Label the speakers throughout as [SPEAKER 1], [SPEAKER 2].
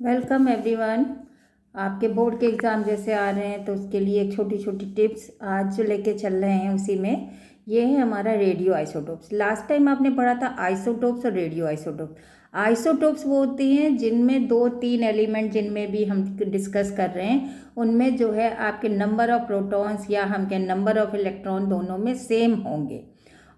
[SPEAKER 1] Welcome everyone. आपके board के exam जैसे आ रहे हैं तो उसके लिए एक छोटी छोटी टिप्स आज जो लेके चल रहे हैं उसी में ये है हमारा रेडियो आइसोटोप्स। लास्ट टाइम आपने पढ़ा था आइसोटोप्स और रेडियो आइसोटोप्स। आइसोटोप्स वो होती हैं जिनमें 2-3 एलिमेंट जिनमें भी हम डिस्कस कर रहे हैं उनमें जो है आपके नंबर ऑफ प्रोटॉन्स या हम कहें नंबर ऑफ इलेक्ट्रॉन दोनों में सेम होंगे।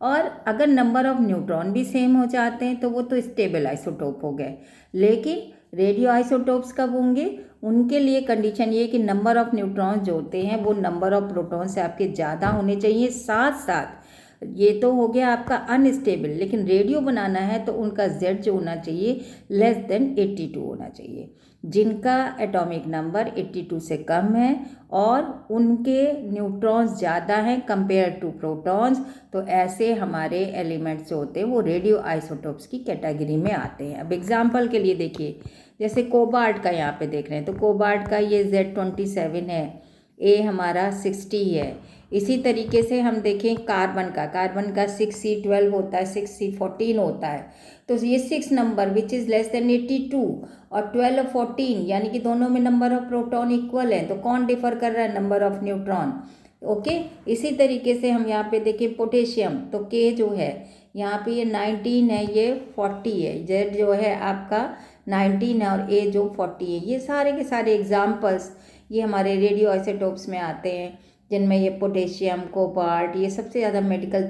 [SPEAKER 1] और अगर नंबर ऑफ न्यूट्रॉन भी सेम हो जाते हैं तो वो तो स्टेबल आइसोटोप हो गए। लेकिन रेडियो आइसोटोप्स कब होंगे? उनके लिए कंडीशन ये कि नंबर ऑफ न्यूट्रॉन्स जो होते हैं वो नंबर ऑफ प्रोटॉन से आपके ज़्यादा होने चाहिए। साथ साथ ये तो हो गया आपका अनस्टेबल, लेकिन रेडियो बनाना है तो उनका Z जो होना चाहिए लेस देन 82 होना चाहिए। जिनका एटॉमिक नंबर 82 से कम है और उनके न्यूट्रॉन्स ज़्यादा हैं कंपेयर टू प्रोटॉन्स, तो ऐसे हमारे एलिमेंट्स जो होते हैं वो रेडियो आइसोटोप्स की कैटेगरी में आते हैं। अब एग्जांपल के लिए देखिए, जैसे कोबाल्ट का यहाँ पे देख रहे हैं तो कोबाल्ट का ये Z27 है, ए हमारा 60 है। इसी तरीके से हम देखें कार्बन का 6C12 होता है, 6C14 होता है। तो ये 6 number which is less than 82 और 12 और 14 यानी कि दोनों में नंबर ऑफ प्रोटॉन इक्वल है, तो कौन डिफर कर रहा है? Number of neutron. ओके, इसी तरीके से हम यहाँ पे देखें पोटेशियम, तो के जो है यहाँ पे ये 19 है, ये 40 है। जेड जो है आपका 19 है और ए जो 40 है। ये सारे के सारे एग्जाम्पल्स ये हमारे रेडियो आइसोटोप्स में आते हैं, जिनमें ये पोटेशियम, कोबाल्ट, ये सबसे ज़्यादा मेडिकल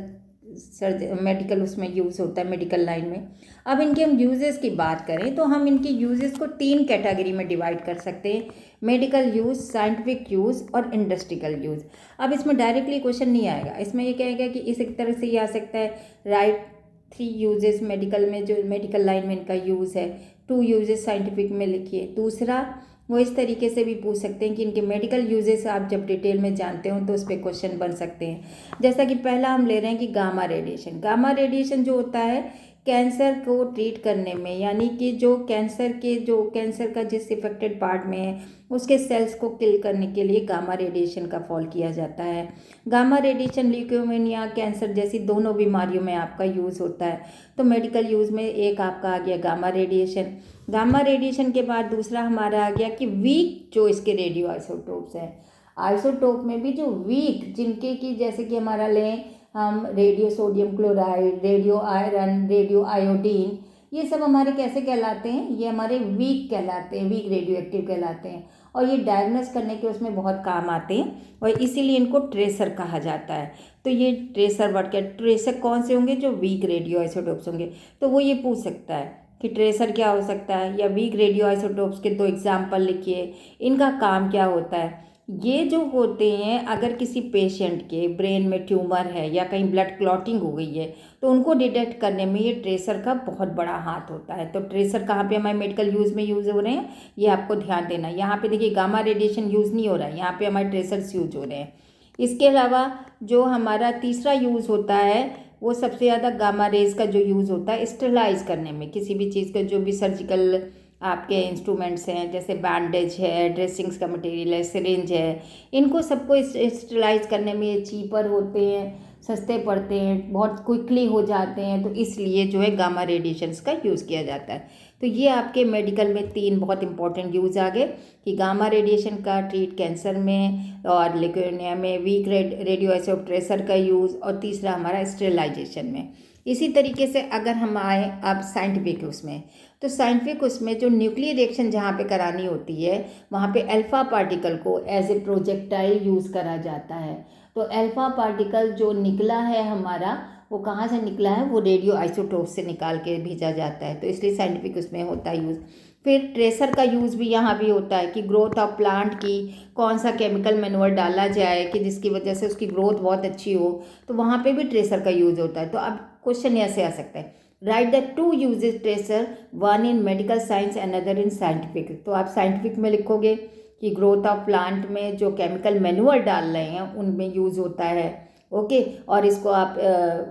[SPEAKER 1] उसमें यूज़ होता है, मेडिकल लाइन में। अब इनके हम यूजेस की बात करें तो हम इनके यूजेस को 3 कैटेगरी में डिवाइड कर सकते हैं: मेडिकल यूज़, साइंटिफिक यूज़ और इंडस्ट्रियल यूज़। अब इसमें डायरेक्टली क्वेश्चन नहीं आएगा, इसमें ये कहेगा कि इस एक तरह से ये आ सकता है, राइट 3 यूजेस मेडिकल में, जो मेडिकल लाइन में इनका यूज़ है, 2 यूजेस साइंटिफिक में लिखिए। दूसरा वो इस तरीके से भी पूछ सकते हैं कि इनके मेडिकल यूजेस आप जब डिटेल में जानते हो तो उस पर क्वेश्चन बन सकते हैं। जैसा कि पहला हम ले रहे हैं कि गामा रेडिएशन। गामा रेडिएशन जो होता है कैंसर को ट्रीट करने में, यानी कि जो कैंसर का जिस इफेक्टेड पार्ट में है उसके सेल्स को किल करने के लिए गामा रेडिएशन का फॉल किया जाता है। गामा रेडिएशन ल्यूकेमिया, कैंसर जैसी दोनों बीमारियों में आपका यूज़ होता है। तो मेडिकल यूज़ में एक आपका आ गया गामा रेडिएशन। गामा रेडिएशन के बाद दूसरा हमारा आ गया कि वीक जो इसके रेडियो आइसोटोप्स हैं। आइसोटोप में भी जो वीक, जिनके की जैसे कि हमारा लें हम radio sodium chloride, radio iron, radio iodine, ये सब हमारे कैसे कहलाते हैं? ये हमारे वीक कहलाते हैं, वीक रेडियो एक्टिव कहलाते हैं और ये डायग्नोस करने के उसमें बहुत काम आते हैं और इसीलिए इनको ट्रेसर कहा जाता है। तो ये ट्रेसर वर्ड क्या, ट्रेसर कौन से होंगे? जो वीक रेडियो आइसोटोप्स होंगे। तो वो ये पूछ सकता है कि ट्रेसर क्या हो सकता है, या वीक रेडियो आइसोटोप्स के 2 एग्जाम्पल लिखिए, इनका काम क्या होता है। ये जो होते हैं, अगर किसी पेशेंट के ब्रेन में ट्यूमर है या कहीं ब्लड क्लॉटिंग हो गई है तो उनको डिटेक्ट करने में ये ट्रेसर का बहुत बड़ा हाथ होता है। तो ट्रेसर कहाँ पे हमारे मेडिकल यूज़ में यूज़ हो रहे हैं, ये आपको ध्यान देना है। यहाँ पे देखिए गामा रेडिएशन यूज़ नहीं हो रहा है, यहाँ पे हमारे ट्रेसर्स यूज हो रहे हैं। इसके अलावा जो हमारा तीसरा यूज़ होता है वो सबसे ज़्यादा गामा रेज का जो यूज़ होता है स्टेरिलाइज करने में, किसी भी चीज़ का, जो भी सर्जिकल आपके इंस्ट्रूमेंट्स हैं, जैसे बैंडेज है, ड्रेसिंग्स का मटेरियल है, सिरिंज है, इनको सबको स्टेरिलाइज करने में ये चीपर होते हैं, सस्ते पड़ते हैं, बहुत क्विकली हो जाते हैं। तो इसलिए जो है गामा रेडिएशंस का यूज़ किया जाता है। तो ये आपके मेडिकल में 3 बहुत इंपॉर्टेंट यूज़ आ गए कि गामा रेडिएशन का ट्रीट कैंसर में, और ल्यूकेमिया में वीक रेडियो आइसोटोप ट्रेसर का यूज़, और तीसरा हमारा स्टेरिलाइजेशन में। इसी तरीके से अगर हम आए अब साइंटिफिक उसमें, तो साइंटिफिक उसमें जो न्यूक्लियर रिएक्शन जहाँ पे करानी होती है वहाँ पे अल्फ़ा पार्टिकल को एज ए प्रोजेक्टाइल यूज़ करा जाता है। तो अल्फ़ा पार्टिकल जो निकला है हमारा, वो कहाँ से निकला है? वो रेडियो आइसोटोप से निकाल के भेजा जाता है, तो इसलिए साइंटिफिक उसमें होता है यूज़। फिर ट्रेसर का यूज़ भी यहाँ भी होता है कि ग्रोथ ऑफ प्लांट की कौन सा केमिकल मैन्योर डाला जाए कि जिसकी वजह से उसकी ग्रोथ बहुत अच्छी हो, तो वहाँ पे भी ट्रेसर का यूज़ होता है। तो अब क्वेश्चन ऐसे आ सकता है, right the 2 uses tracer, one in medical science and other in scientific. तो आप साइंटिफिक में लिखोगे कि ग्रोथ ऑफ प्लांट में जो केमिकल मैन्योर डाल रहे हैं उनमें यूज़ होता है। ओके, और इसको आप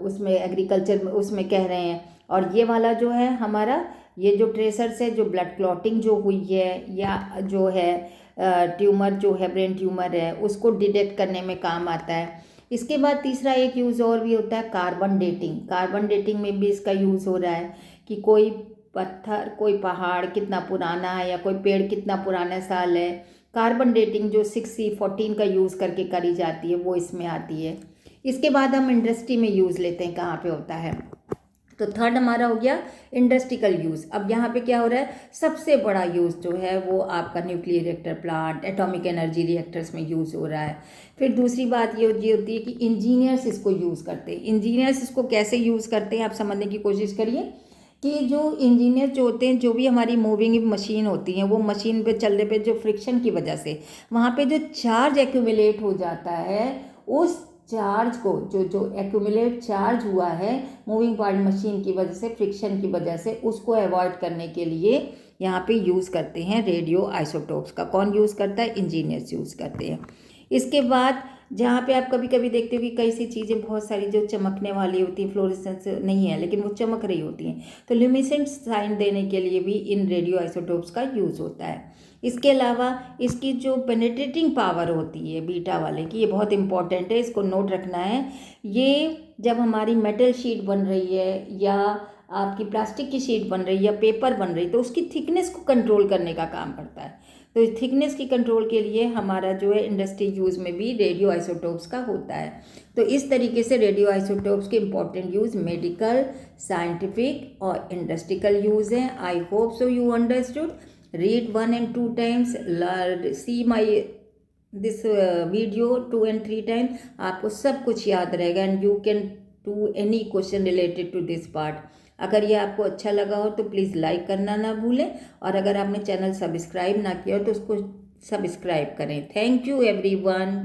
[SPEAKER 1] उसमें एग्रीकल्चर में उसमें कह रहे हैं। और ये वाला जो है हमारा, ये जो ट्रेसर से जो ब्लड क्लॉटिंग जो हुई है या जो है ट्यूमर जो है, ब्रेन ट्यूमर है, उसको डिटेक्ट करने में काम आता है। इसके बाद तीसरा एक यूज़ और भी होता है कार्बन डेटिंग। कार्बन डेटिंग में भी इसका यूज़ हो रहा है कि कोई पत्थर, कोई पहाड़ कितना पुराना है या कोई पेड़ कितना पुराना साल है। कार्बन डेटिंग जो 6C14 का यूज़ करके करी जाती है वो इसमें आती है। इसके बाद हम इंडस्ट्री में यूज़ लेते हैं, कहाँ पे होता है। तो थर्ड हमारा हो गया इंडस्ट्रियल यूज़। अब यहाँ पे क्या हो रहा है, सबसे बड़ा यूज़ जो है वो आपका nuclear reactor plant, atomic energy reactors में यूज़ हो रहा है। फिर दूसरी बात ये होती है कि इंजीनियर्स इसको यूज़ करते हैं। इंजीनियर्स इसको कैसे यूज़ करते हैं आप समझने की कोशिश करिए कि जो इंजीनियर जो होते हैं, जो भी हमारी मूविंग मशीन होती हैं, वो मशीन पे चलने पे जो फ्रिक्शन की वजह से वहाँ पे जो चार्ज एक्यूमुलेट हो जाता है, उस चार्ज को जो एक्यूमुलेट चार्ज हुआ है मूविंग पार्ट मशीन की वजह से, फ्रिक्शन की वजह से, उसको अवॉइड करने के लिए यहाँ पे यूज़ करते हैं रेडियो आइसोटोप्स का। कौन यूज़ करता है? इंजीनियर्स यूज़ करते हैं। इसके बाद जहाँ पे आप कभी कभी देखते हो कि कई सी चीज़ें बहुत सारी जो चमकने वाली होती हैं, फ्लोरेसेंस नहीं है लेकिन वो चमक रही होती हैं, तो ल्यूमिनेसेंट साइन देने के लिए भी इन रेडियो आइसोटोप्स का यूज़ होता है। इसके अलावा इसकी जो पेनिट्रेटिंग पावर होती है बीटा वाले की, ये बहुत इंपॉर्टेंट है, इसको नोट रखना है। ये जब हमारी मेटल शीट बन रही है या आपकी प्लास्टिक की शीट बन रही है या पेपर बन रही है, तो उसकी थिकनेस को कंट्रोल करने का काम करता है। तो इस थिकनेस की कंट्रोल के लिए हमारा जो है इंडस्ट्री यूज़ में भी रेडियो आइसोटोप्स का होता है। तो इस तरीके से रेडियो आइसोटोप्स के इम्पॉर्टेंट यूज़ मेडिकल, साइंटिफिक और इंडस्ट्रियल यूज़ हैं। I hope so you understood. read 1 and 2 times, see my this video 2 and 3 times, आपको सब कुछ याद रहेगा and you can do any question related to this part. अगर ये आपको अच्छा लगा हो तो प्लीज़ लाइक करना ना भूलें, और अगर आपने चैनल सब्सक्राइब ना किया हो तो उसको सब्सक्राइब करें। Thank you everyone.